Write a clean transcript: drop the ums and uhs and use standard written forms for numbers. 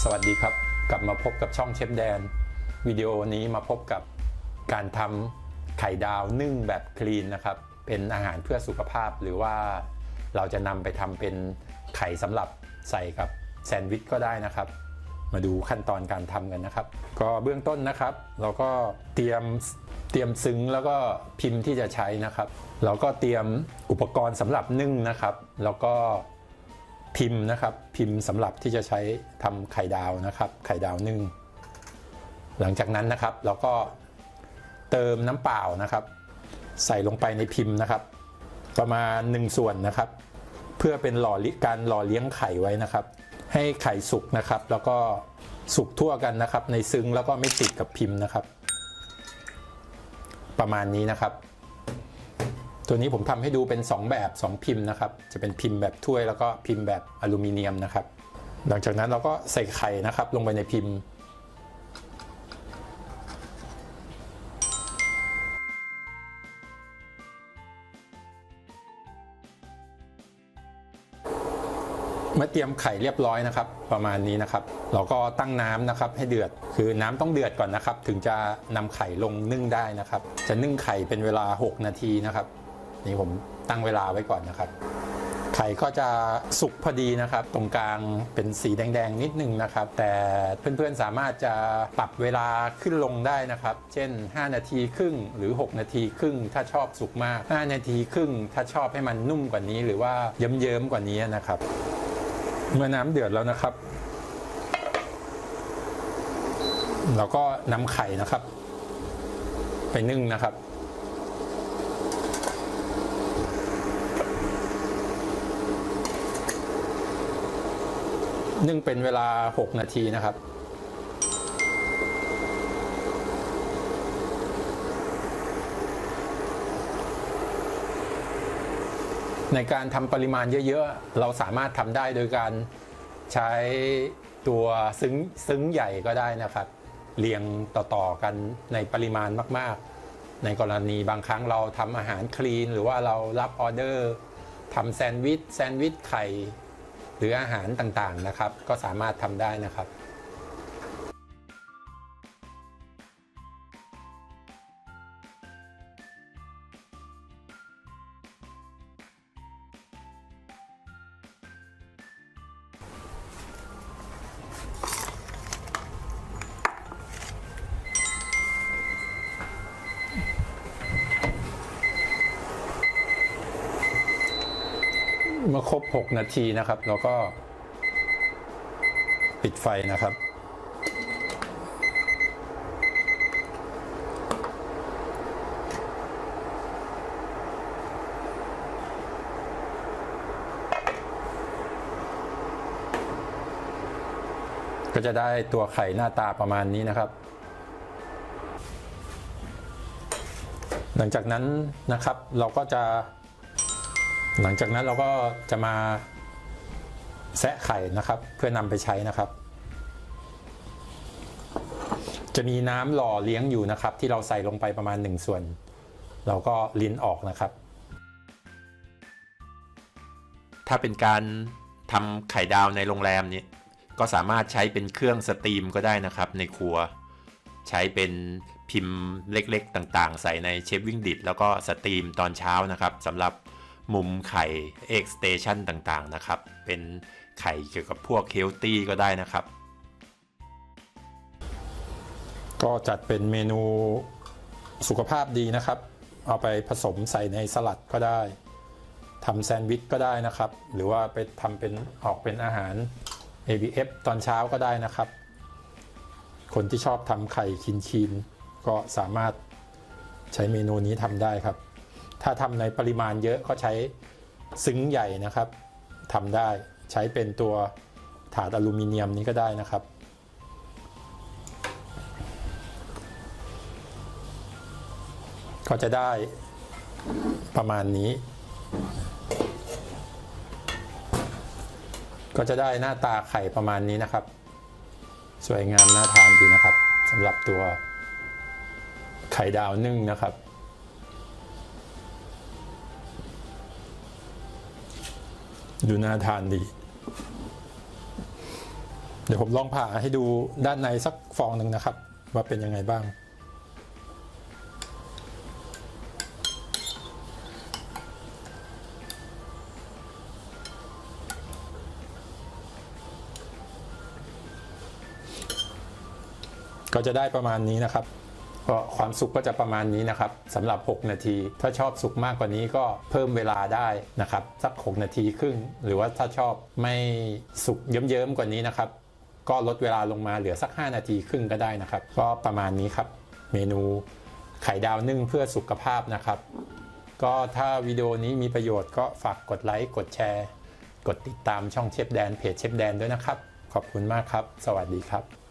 สวัสดีครับกลับมาพบกับช่องเชฟแดนวิดีโอนี้มาพบกับการทำไข่ดาวนึ่งแบบคลีนนะครับเป็นอาหารเพื่อสุขภาพหรือว่าเราจะนำไปทำเป็นไข่สำหรับใส่กับแซนด์วิชก็ได้นะครับมาดูขั้นตอนการทำกันนะครับก็เบื้องต้นนะครับเราก็เตรียมซึ้งแล้วก็พิมพ์ที่จะใช้นะครับเราก็เตรียมอุปกรณ์สำหรับนึ่งนะครับแล้วก็พิมพ์นะครับพิมพ์สำหรับที่จะใช้ทำไข่ดาวนะครับไข่ดาวนึ่งหลังจากนั้นนะครับเราก็เติมน้ำเปล่านะครับใส่ลงไปในพิมพ์นะครับประมาณ1 ส่วนนะครับเพื่อเป็นการหล่อเลี้ยงไข่ไว้นะครับให้ไข่สุกนะครับแล้วก็สุกทั่วกันนะครับในซึ้งแล้วก็ไม่ติดกับพิมพ์นะครับประมาณนี้นะครับตัวนี้ผมทำให้ดูเป็น2 แบบ2 พิมพ์นะครับจะเป็นพิมพ์แบบถ้วยแล้วก็พิมพ์แบบอลูมิเนียมนะครับหลังจากนั้นเราก็ใส่ไข่นะครับลงไปในพิมพ์เมื่อเตรียมไข่เรียบร้อยนะครับประมาณนี้นะครับเราก็ตั้งน้ำนะครับให้เดือดคือน้ำต้องเดือดก่อนนะครับถึงจะนำไข่ลงนึ่งได้นะครับจะนึ่งไข่เป็นเวลา6 นาทีนะครับนี่ผมตั้งเวลาไว้ก่อนนะครับไข่ก็จะสุกพอดีนะครับตรงกลางเป็นสีแดงๆนิดนึงนะครับแต่เพื่อนๆสามารถจะปรับเวลาขึ้นลงได้นะครับเช่น5 นาทีครึ่งหรือ6 นาทีครึ่งถ้าชอบสุกมาก5 นาทีครึ่งถ้าชอบให้มันนุ่มกว่านี้หรือว่าเยิ้มๆกว่านี้นะครับเมื่อน้ำเดือดแล้วนะครับเราก็นำไข่นะครับไปนึ่งนะครับนึ่งเป็นเวลา6 นาทีนะครับในการทำปริมาณเยอะๆเราสามารถทำได้โดยการใช้ตัวซึ้งใหญ่ก็ได้นะครับเรียงต่อๆกันในปริมาณมากๆในกรณีบางครั้งเราทำอาหารคลีนหรือว่าเรารับออเดอร์ทำแซนด์วิชไข่หรืออาหารต่างๆนะครับก็สามารถทำได้นะครับเมื่อครบ6 นาทีนะครับเราก็ปิดไฟนะครับก็จะได้ตัวไข่หน้าตาประมาณนี้นะครับหลังจากนั้นนะครับเราก็จะมาแซะไข่นะครับเพื่อนำไปใช้นะครับจะมีน้ำหล่อเลี้ยงอยู่นะครับที่เราใส่ลงไปประมาณ1 ส่วนเราก็ลิ้นออกนะครับถ้าเป็นการทำไข่ดาวในโรงแรมเนี่ยก็สามารถใช้เป็นเครื่องสตรีมก็ได้นะครับในครัวใช้เป็นพิมพ์เล็กๆต่างๆใส่ในเชฟวิ่งดิตแล้วก็สตรีมตอนเช้านะครับสำหรับมุมไข่เอ็กสเตชันต่างๆนะครับเป็นไข่เกี่ยวกับพวกเฮลตี้ก็ได้นะครับก็จัดเป็นเมนูสุขภาพดีนะครับเอาไปผสมใส่ในสลัดก็ได้ทำแซนด์วิชก็ได้นะครับหรือว่าไปทำเป็นออกเป็นอาหาร ABF ตอนเช้าก็ได้นะครับคนที่ชอบทำไข่คีนก็สามารถใช้เมนูนี้ทำได้ครับถ้าทำในปริมาณเยอะก็ใช้ซึ้งใหญ่นะครับทำได้ใช้เป็นตัวถาดอลูมิเนียมนี้ก็ได้นะครับก็จะได้ประมาณนี้ก็จะได้หน้าตาไข่ประมาณนี้นะครับสวยงามน่าทานดีนะครับสำหรับตัวไข่ดาวนึ่งนะครับ ดูน่าทานดี เดี๋ยวผมลองผ่าให้ดูด้านในสักฟองหนึ่งนะครับว่าเป็นยังไงบ้างก็จะได้ประมาณนี้นะครับก็ความสุกก็จะประมาณนี้นะครับสำหรับ6นาทีถ้าชอบสุกมากกว่านี้ก็เพิ่มเวลาได้นะครับสัก6นาทีครึ่งหรือว่าถ้าชอบไม่สุกเยิ้มๆกว่านี้นะครับก็ลดเวลาลงมาเหลือสัก5นาทีครึ่งก็ได้นะครับก็ประมาณนี้ครับเมนูไข่ดาวนึ่งเพื่อสุขภาพนะครับก็ถ้าวิดีโอนี้มีประโยชน์ก็ฝากกดไลค์กดแชร์กดติดตามช่องเชฟแดนเพจเชฟแดนด้วยนะครับขอบคุณมากครับสวัสดีครับ